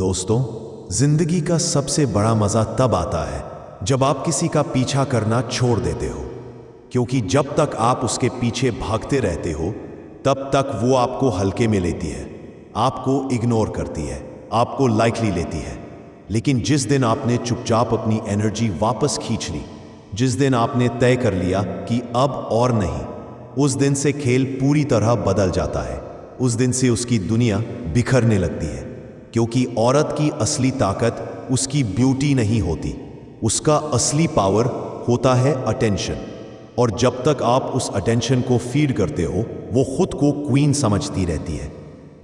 दोस्तों, जिंदगी का सबसे बड़ा मजा तब आता है जब आप किसी का पीछा करना छोड़ देते हो, क्योंकि जब तक आप उसके पीछे भागते रहते हो तब तक वो आपको हल्के में लेती है, आपको इग्नोर करती है, आपको लाइटली लेती है। लेकिन जिस दिन आपने चुपचाप अपनी एनर्जी वापस खींच ली, जिस दिन आपने तय कर लिया कि अब और नहीं, उस दिन से खेल पूरी तरह बदल जाता है। उस दिन से उसकी दुनिया बिखरने लगती है, क्योंकि औरत की असली ताकत उसकी ब्यूटी नहीं होती, उसका असली पावर होता है अटेंशन। और जब तक आप उस अटेंशन को फीड करते हो, वो खुद को क्वीन समझती रहती है।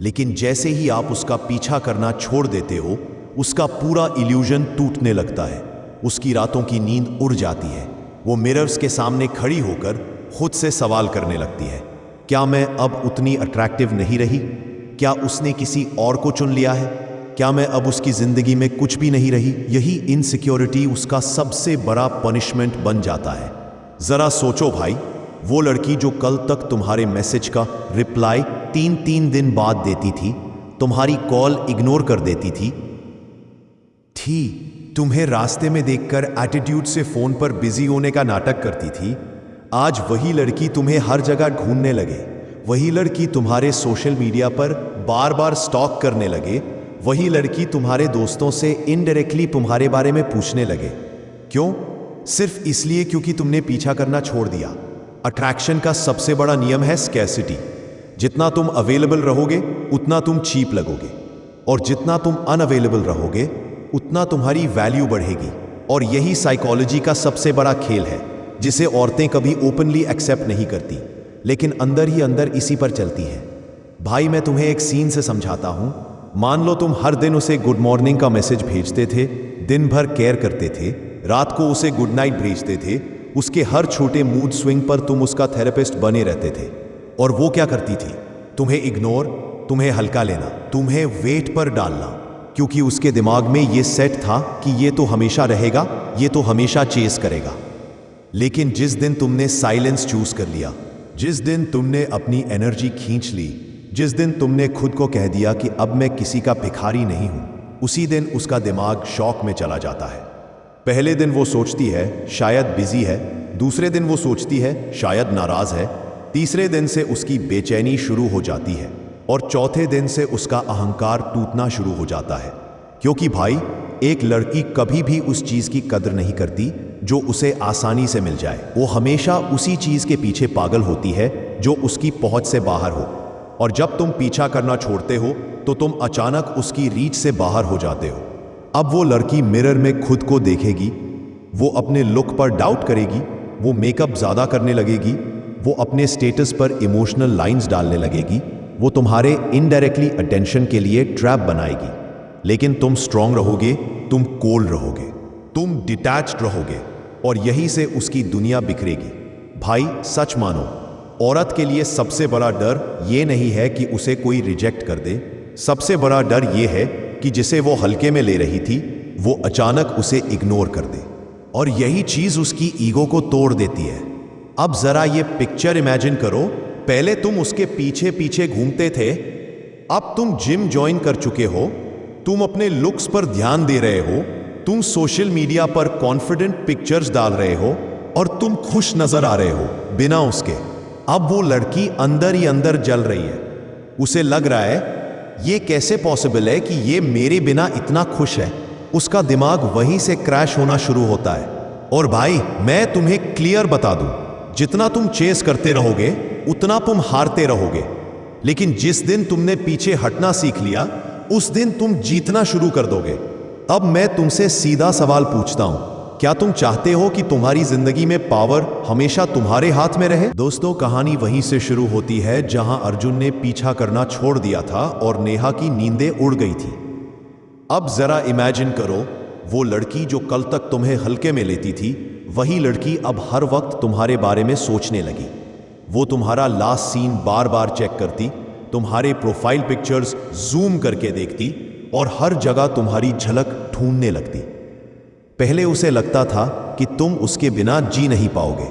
लेकिन जैसे ही आप उसका पीछा करना छोड़ देते हो, उसका पूरा इल्यूजन टूटने लगता है, उसकी रातों की नींद उड़ जाती है। वो मिरर्स के सामने खड़ी होकर खुद से सवाल करने लगती है, क्या मैं अब उतनी अट्रैक्टिव नहीं रही? क्या उसने किसी और को चुन लिया है? क्या मैं अब उसकी जिंदगी में कुछ भी नहीं रही? यही इनसिक्योरिटी उसका सबसे बड़ा पनिशमेंट बन जाता है। जरा सोचो भाई, वो लड़की जो कल तक तुम्हारे मैसेज का रिप्लाई 3-3 दिन बाद देती थी, तुम्हारी कॉल इग्नोर कर देती थी, तुम्हें रास्ते में देखकर एटीट्यूड से फोन पर बिजी होने का नाटक करती थी, आज वही लड़की तुम्हें हर जगह ढूंढने लगे। वही लड़की तुम्हारे सोशल मीडिया पर बार बार स्टॉक करने लगे। वही लड़की तुम्हारे दोस्तों से इनडायरेक्टली तुम्हारे बारे में पूछने लगे। क्यों? सिर्फ इसलिए क्योंकि तुमने पीछा करना छोड़ दिया। अट्रैक्शन का सबसे बड़ा नियम है स्कैर्सिटी। जितना तुम अवेलेबल रहोगे उतना तुम चीप लगोगे, और जितना तुम अनअवेलेबल रहोगे उतना तुम्हारी वैल्यू बढ़ेगी। और यही साइकोलॉजी का सबसे बड़ा खेल है, जिसे औरतें कभी ओपनली एक्सेप्ट नहीं करती, लेकिन अंदर ही अंदर इसी पर चलती हैं। भाई, मैं तुम्हें एक सीन से समझाता हूं। मान लो तुम हर दिन उसे गुड मॉर्निंग का मैसेज भेजते थे, दिन भर केयर करते थे, रात को उसे गुड नाइट भेजते थे, उसके हर छोटे मूड स्विंग पर तुम उसका थेरेपिस्ट बने रहते थे। और वो क्या करती थी? तुम्हें इग्नोर, तुम्हें हल्का लेना, तुम्हें वेट पर डालना, क्योंकि उसके दिमाग में ये सेट था कि ये तो हमेशा रहेगा, ये तो हमेशा चेस करेगा। लेकिन जिस दिन तुमने साइलेंस चूज कर लिया, जिस दिन तुमने अपनी एनर्जी खींच ली, जिस दिन तुमने खुद को कह दिया कि अब मैं किसी का भिखारी नहीं हूं, उसी दिन उसका दिमाग शॉक में चला जाता है। पहले दिन वो सोचती है शायद बिजी है, दूसरे दिन वो सोचती है शायद नाराज है, तीसरे दिन से उसकी बेचैनी शुरू हो जाती है, और चौथे दिन से उसका अहंकार टूटना शुरू हो जाता है। क्योंकि भाई, एक लड़की कभी भी उस चीज की कदर नहीं करती जो उसे आसानी से मिल जाए। वो हमेशा उसी चीज के पीछे पागल होती है जो उसकी पहुंच से बाहर हो। और जब तुम पीछा करना छोड़ते हो तो तुम अचानक उसकी रीच से बाहर हो जाते हो। अब वो लड़की मिरर में खुद को देखेगी, वो अपने लुक पर डाउट करेगी, वो मेकअप ज्यादा करने लगेगी, वो अपने स्टेटस पर इमोशनल लाइंस डालने लगेगी, वो तुम्हारे इनडायरेक्टली अटेंशन के लिए ट्रैप बनाएगी। लेकिन तुम स्ट्रांग रहोगे, तुम कोल्ड रहोगे, तुम डिटैच्ड रहोगे, और यही से उसकी दुनिया बिखरेगी। भाई, सच मानो, औरत के लिए सबसे बड़ा डर ये नहीं है कि उसे कोई रिजेक्ट कर दे, सबसे बड़ा डर ये है कि जिसे वो हल्के में ले रही थी, वो अचानक उसे इग्नोर कर दे, और यही चीज उसकी ईगो को तोड़ देती है। अब जरा ये पिक्चर इमेजिन करो, पहले तुम उसके पीछे पीछे घूमते थे, अब तुम जिम ज्वाइन कर चुके हो, तुम अपने लुक्स पर ध्यान दे रहे हो, तुम सोशल मीडिया पर कॉन्फिडेंट पिक्चर्स डाल रहे हो, और तुम खुश नजर आ रहे हो बिना उसके। अब वो लड़की अंदर ही अंदर जल रही है। उसे लग रहा है ये कैसे पॉसिबल है कि ये मेरे बिना इतना खुश है। उसका दिमाग वहीं से क्रैश होना शुरू होता है। और भाई, मैं तुम्हें क्लियर बता दूं, जितना तुम चेस करते रहोगे उतना तुम हारते रहोगे। लेकिन जिस दिन तुमने पीछे हटना सीख लिया, उस दिन तुम जीतना शुरू कर दोगे। अब मैं तुमसे सीधा सवाल पूछता हूं, क्या तुम चाहते हो कि तुम्हारी जिंदगी में पावर हमेशा तुम्हारे हाथ में रहे? दोस्तों, कहानी वहीं से शुरू होती है जहां अर्जुन ने पीछा करना छोड़ दिया था और नेहा की नींदें उड़ गई थी। अब जरा इमेजिन करो, वो लड़की जो कल तक तुम्हें हल्के में लेती थी, वही लड़की अब हर वक्त तुम्हारे बारे में सोचने लगी। वो तुम्हारा लास्ट सीन बार बार चेक करती, तुम्हारे प्रोफाइल पिक्चर्स जूम करके देखती, और हर जगह तुम्हारी झलक ढूंढने लगती। पहले उसे लगता था कि तुम उसके बिना जी नहीं पाओगे,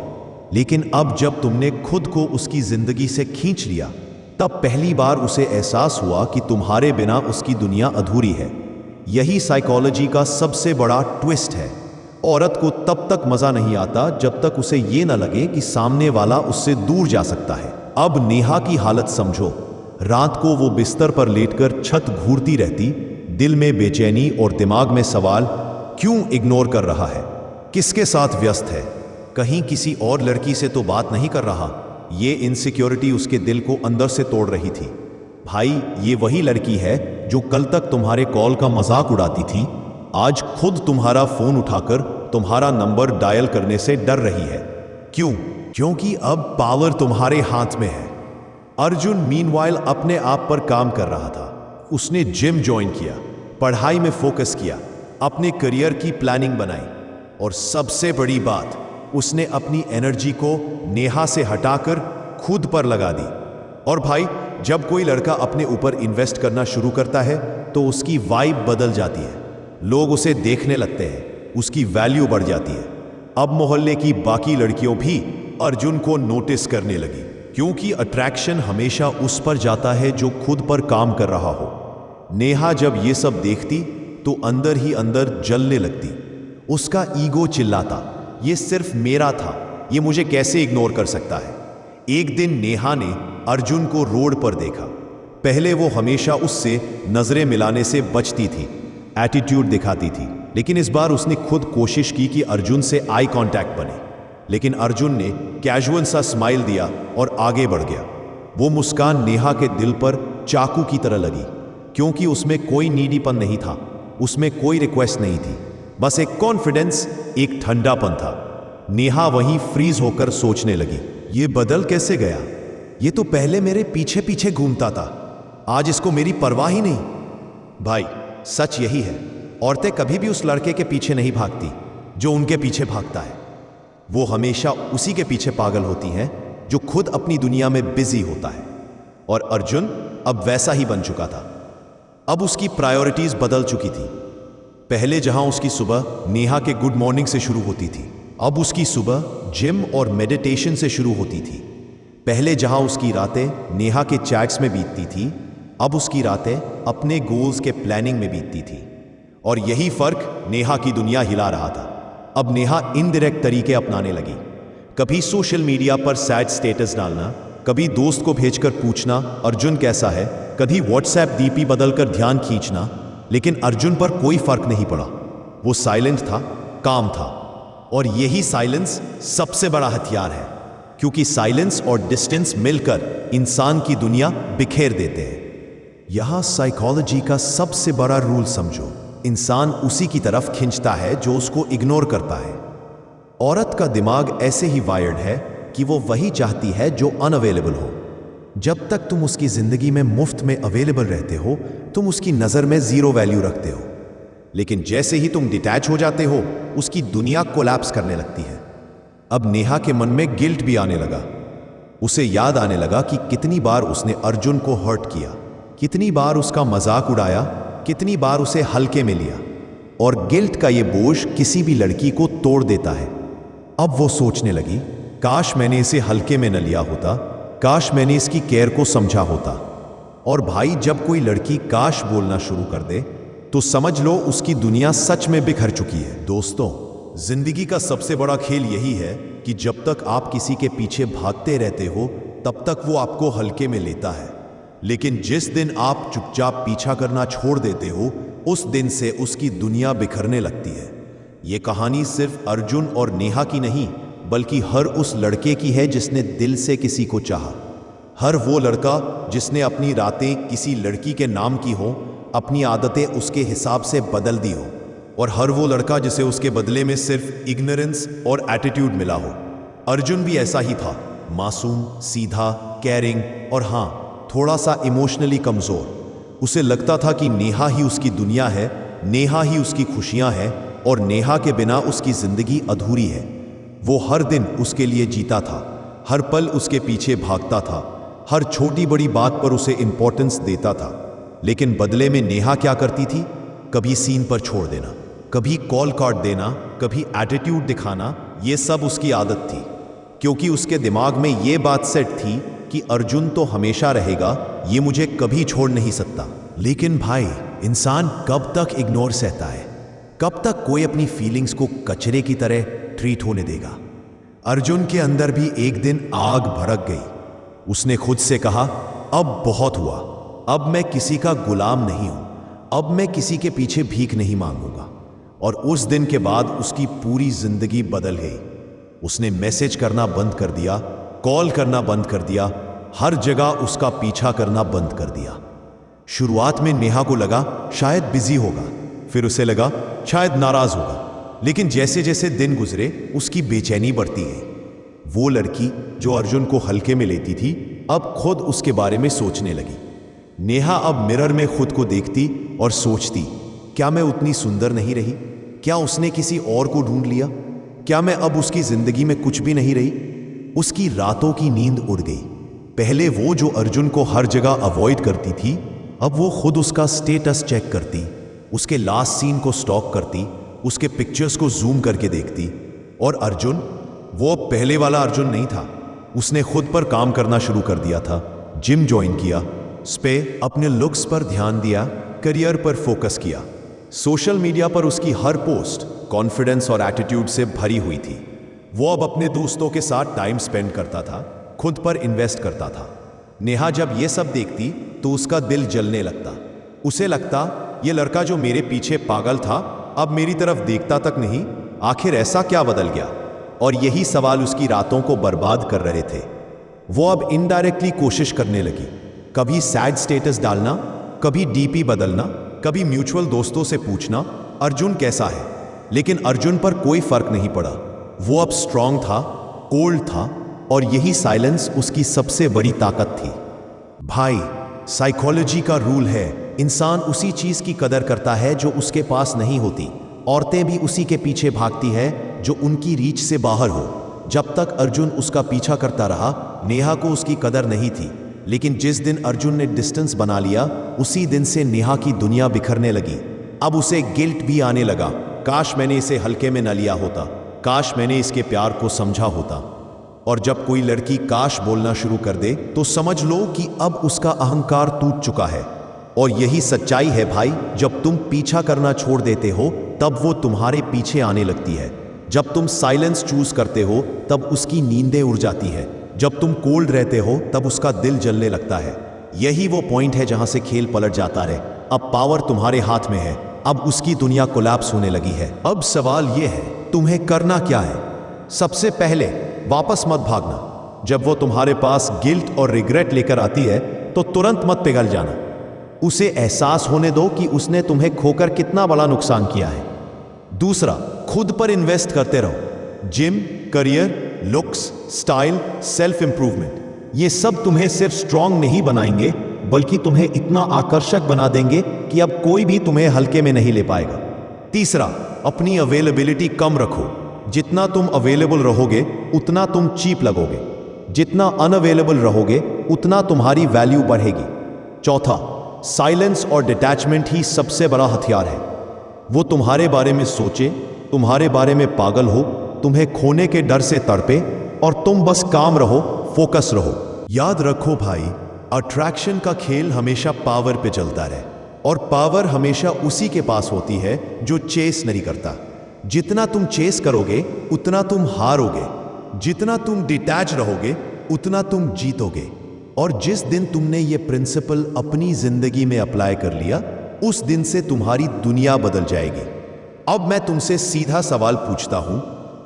लेकिन अब जब तुमने खुद को उसकी जिंदगी से खींच लिया, तब पहली बार उसे एहसास हुआ कि तुम्हारे बिना उसकी दुनिया अधूरी है। यही साइकोलॉजी का सबसे बड़ा ट्विस्ट है। औरत को तब तक मजा नहीं आता जब तक उसे ये न लगे कि सामने वाला उससे दूर जा सकता है। अब नेहा की हालत समझो। रात को वो बिस्तर पर लेटकर छत घूरती रहती, दिल में बेचैनी और दिमाग में सवाल, क्यों इग्नोर कर रहा है, किसके साथ व्यस्त है, कहीं किसी और लड़की से तो बात नहीं कर रहा। ये इनसिक्योरिटी उसके दिल को अंदर से तोड़ रही थी। भाई, ये वही लड़की है जो कल तक तुम्हारे कॉल का मजाक उड़ाती थी, आज खुद तुम्हारा फोन उठाकर तुम्हारा नंबर डायल करने से डर रही है। क्यों? क्योंकि अब पावर तुम्हारे हाथ में है। अर्जुन मीनवाइल अपने आप पर काम कर रहा था। उसने जिम ज्वाइन किया, पढ़ाई में फोकस किया, अपने करियर की प्लानिंग बनाई और सबसे बड़ी बात, उसने अपनी एनर्जी को नेहा से हटाकर खुद पर लगा दी। और भाई, जब कोई लड़का अपने ऊपर इन्वेस्ट करना शुरू करता है तो उसकी वाइब बदल जाती है। लोग उसे देखने लगते हैं, उसकी वैल्यू बढ़ जाती है। अब मोहल्ले की बाकी लड़कियों भी अर्जुन को नोटिस करने लगी, क्योंकि अट्रैक्शन हमेशा उस पर जाता है जो खुद पर काम कर रहा हो। नेहा जब ये सब देखती तो अंदर ही अंदर जलने लगती। उसका ईगो चिल्लाता, ये सिर्फ मेरा था, ये मुझे कैसे इग्नोर कर सकता है। एक दिन नेहा ने अर्जुन को रोड पर देखा। पहले वो हमेशा उससे नजरें मिलाने से बचती थी, एटीट्यूड दिखाती थी, लेकिन इस बार उसने खुद कोशिश की कि अर्जुन से आई कांटेक्ट बने। लेकिन अर्जुन ने कैजुअल सा स्माइल दिया और आगे बढ़ गया। वो मुस्कान नेहा के दिल पर चाकू की तरह लगी, क्योंकि उसमें कोई नीडीपन नहीं था, उसमें कोई रिक्वेस्ट नहीं थी, बस एक कॉन्फिडेंस, एक ठंडापन था। नेहा वहीं फ्रीज होकर सोचने लगी, ये बदल कैसे गया? ये तो पहले मेरे पीछे पीछे घूमता था, आज इसको मेरी परवाह ही नहीं। भाई, सच यही है, औरतें कभी भी उस लड़के के पीछे नहीं भागती जो उनके पीछे भागता है। वो हमेशा उसी के पीछे पागल होती हैं जो खुद अपनी दुनिया में बिजी होता है। और अर्जुन अब वैसा ही बन चुका था। अब उसकी प्रायोरिटीज बदल चुकी थी। पहले जहां उसकी सुबह नेहा के गुड मॉर्निंग से शुरू होती थी, अब उसकी सुबह जिम और मेडिटेशन से शुरू होती थी। पहले जहां उसकी रातें नेहा के चैट्स में बीतती थी, अब उसकी रातें अपने गोल्स के प्लानिंग में बीतती थी। और यही फर्क नेहा की दुनिया हिला रहा था। अब नेहा इनडायरेक्ट तरीके अपनाने लगी। कभी सोशल मीडिया पर सैड स्टेटस डालना, कभी दोस्त को भेजकर पूछना अर्जुन कैसा है, कभी व्हाट्सएप डीपी बदलकर ध्यान खींचना। लेकिन अर्जुन पर कोई फर्क नहीं पड़ा। वो साइलेंट था, काम था। और यही साइलेंस सबसे बड़ा हथियार है, क्योंकि साइलेंस और डिस्टेंस मिलकर इंसान की दुनिया बिखेर देते हैं। यहां साइकोलॉजी का सबसे बड़ा रूल समझो, इंसान उसी की तरफ खींचता है जो उसको इग्नोर करता है। औरत का दिमाग ऐसे ही वायर्ड है कि वो वही चाहती है जो अनअवेलेबल हो। जब तक तुम उसकी जिंदगी में मुफ्त में अवेलेबल रहते हो, तुम उसकी नजर में जीरो वैल्यू रखते हो। लेकिन जैसे ही तुम डिटैच हो जाते हो, उसकी दुनिया कोलैप्स करने लगती है। अब नेहा के मन में गिल्ट भी आने लगा। उसे याद आने लगा कि कितनी बार उसने अर्जुन को हर्ट किया, कितनी बार उसका मजाक उड़ाया, कितनी बार उसे हल्के में लिया। और गिल्ट का ये बोझ किसी भी लड़की को तोड़ देता है। अब वो सोचने लगी, काश मैंने इसे हल्के में न लिया होता, काश मैंने इसकी केयर को समझा होता। और भाई, जब कोई लड़की काश बोलना शुरू कर दे तो समझ लो उसकी दुनिया सच में बिखर चुकी है। दोस्तों, जिंदगी का सबसे बड़ा खेल यही है कि जब तक आप किसी के पीछे भागते रहते हो, तब तक वो आपको हल्के में लेता है। लेकिन जिस दिन आप चुपचाप पीछा करना छोड़ देते हो, उस दिन से उसकी दुनिया बिखरने लगती है। ये कहानी सिर्फ अर्जुन और नेहा की नहीं, बल्कि हर उस लड़के की है जिसने दिल से किसी को चाहा। हर वो लड़का जिसने अपनी रातें किसी लड़की के नाम की हो, अपनी आदतें उसके हिसाब से बदल दी हो। और हर वो लड़का जिसे उसके बदले में सिर्फ इग्नोरेंस और एटीट्यूड मिला हो। अर्जुन भी ऐसा ही था, मासूम, सीधा, केयरिंग और हाँ, थोड़ा सा इमोशनली कमजोर। उसे लगता था कि नेहा ही उसकी दुनिया है, नेहा ही उसकी खुशियां हैं और नेहा के बिना उसकी जिंदगी अधूरी है। वो हर दिन उसके लिए जीता था, हर पल उसके पीछे भागता था, हर छोटी बड़ी बात पर उसे इंपॉर्टेंस देता था। लेकिन बदले में नेहा क्या करती थी? कभी सीन पर छोड़ देना, कभी कॉल काट देना, कभी एटीट्यूड दिखाना। ये सब उसकी आदत थी, क्योंकि उसके दिमाग में ये बात सेट थी कि अर्जुन तो हमेशा रहेगा, ये मुझे कभी छोड़ नहीं सकता। लेकिन भाई, इंसान कब तक इग्नोर सहता है? कब तक कोई अपनी फीलिंग्स को कचरे की तरह ट्रीट होने देगा? अर्जुन के अंदर भी एक दिन आग भड़क गई। उसने खुद से कहा, अब बहुत हुआ, अब मैं किसी का गुलाम नहीं हूं, अब मैं किसी के पीछे भीख नहीं मांगूंगा। और उस दिन के बाद उसकी पूरी जिंदगी बदल गई। उसने मैसेज करना बंद कर दिया, कॉल करना बंद कर दिया, हर जगह उसका पीछा करना बंद कर दिया। शुरुआत में नेहा को लगा शायद बिजी होगा, फिर उसे लगा शायद नाराज होगा, लेकिन जैसे जैसे दिन गुजरे उसकी बेचैनी बढ़ती गई। वो लड़की जो अर्जुन को हल्के में लेती थी, अब खुद उसके बारे में सोचने लगी। नेहा अब मिरर में खुद को देखती और सोचती, क्या मैं उतनी सुंदर नहीं रही? क्या उसने किसी और को ढूंढ लिया? क्या मैं अब उसकी जिंदगी में कुछ भी नहीं रही? उसकी रातों की नींद उड़ गई। पहले वो जो अर्जुन को हर जगह अवॉइड करती थी, अब वो खुद उसका स्टेटस चेक करती, उसके लास्ट सीन को स्टॉक करती, उसके पिक्चर्स को जूम करके देखती। और अर्जुन, वो पहले वाला अर्जुन नहीं था। उसने खुद पर काम करना शुरू कर दिया था, जिम ज्वाइन किया, स्पे अपने लुक्स पर ध्यान दिया, करियर पर फोकस किया। सोशल मीडिया पर उसकी हर पोस्ट कॉन्फिडेंस और एटीट्यूड से भरी हुई थी। वो अब अपने दोस्तों के साथ टाइम स्पेंड करता था, खुद पर इन्वेस्ट करता था। नेहा जब ये सब देखती तो उसका दिल जलने लगता। उसे लगता, ये लड़का जो मेरे पीछे पागल था अब मेरी तरफ देखता तक नहीं, आखिर ऐसा क्या बदल गया? और यही सवाल उसकी रातों को बर्बाद कर रहे थे। वो अब इनडायरेक्टली कोशिश करने लगी, कभी सैड स्टेटस डालना, कभी डीपी बदलना, कभी म्यूचुअल दोस्तों से पूछना अर्जुन कैसा है। लेकिन अर्जुन पर कोई फर्क नहीं पड़ा। वो अब स्ट्रांग था, कोल्ड था, और यही साइलेंस उसकी सबसे बड़ी ताकत थी। भाई, साइकोलॉजी का रूल है, इंसान उसी चीज की कदर करता है जो उसके पास नहीं होती। औरतें भी उसी के पीछे भागती है जो उनकी रीच से बाहर हो। जब तक अर्जुन उसका पीछा करता रहा, नेहा को उसकी कदर नहीं थी। लेकिन जिस दिन अर्जुन ने डिस्टेंस बना लिया, उसी दिन से नेहा की दुनिया बिखरने लगी। अब उसे गिल्ट भी आने लगा, काश मैंने इसे हल्के में न लिया होता, काश मैंने इसके प्यार को समझा होता। और जब कोई लड़की काश बोलना शुरू कर दे तो समझ लो कि अब उसका अहंकार टूट चुका है। और यही सच्चाई है भाई, जब तुम पीछा करना छोड़ देते हो तब वो तुम्हारे पीछे आने लगती है। जब तुम साइलेंस चूज करते हो तब उसकी नींदें उड़ जाती है। जब तुम कोल्ड रहते हो तब उसका दिल जलने लगता है। यही वो पॉइंट है जहां से खेल पलट जाता है। अब पावर तुम्हारे हाथ में है, अब उसकी दुनिया कोलैप्स होने लगी है। अब सवाल यह है, तुम्हें करना क्या है? सबसे पहले वापस मत भागना। जब वो तुम्हारे पास गिल्ट और रिग्रेट लेकर आती है तो तुरंत मत पिघल जाना। उसे एहसास होने दो कि उसने तुम्हें खोकर कितना बड़ा नुकसान किया है। दूसरा, खुद पर इन्वेस्ट करते रहो। Gym, career, looks, style, self improvement, ये सब तुम्हें सिर्फ स्ट्रांग नहीं बनाएंगे बल्कि तुम्हें इतना आकर्षक बना देंगे कि अब कोई भी तुम्हें हल्के में नहीं ले पाएगा। तीसरा, अपनी अवेलेबिलिटी कम रखो। जितना तुम अवेलेबल रहोगे उतना तुम चीप लगोगे। जितना अनअवेलेबल रहोगे उतना तुम्हारी वैल्यू बढ़ेगी। चौथा, साइलेंस और डिटैचमेंट ही सबसे बड़ा हथियार है। वो तुम्हारे बारे में सोचे, तुम्हारे बारे में पागल हो, तुम्हें खोने के डर से तड़पे, और तुम बस काम रहो, फोकस रहो। याद रखो भाई, अट्रैक्शन का खेल हमेशा पावर पे चलता है, और पावर हमेशा उसी के पास होती है जो चेस नहीं करता। जितना तुम चेस करोगे उतना तुम हारोगे, जितना तुम डिटैच रहोगे उतना तुम जीतोगे। और जिस दिन तुमने ये प्रिंसिपल अपनी जिंदगी में अप्लाई कर लिया, उस दिन से तुम्हारी दुनिया बदल जाएगी। अब मैं तुमसे सीधा सवाल पूछता हूं,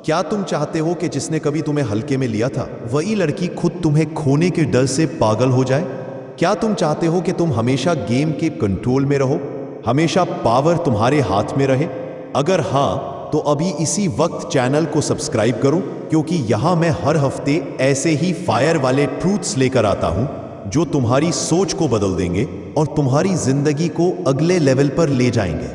क्या तुम चाहते हो कि जिसने कभी तुम्हें हल्के में लिया था वही लड़की खुद तुम्हें खोने के डर से पागल हो जाए? क्या तुम चाहते हो कि तुम हमेशा गेम के कंट्रोल में रहो, हमेशा पावर तुम्हारे हाथ में रहे? अगर हां, तो अभी इसी वक्त चैनल को सब्सक्राइब करो, क्योंकि यहां मैं हर हफ्ते ऐसे ही फायर वाले ट्रूथ्स लेकर आता हूं जो तुम्हारी सोच को बदल देंगे और तुम्हारी जिंदगी को अगले लेवल पर ले जाएंगे।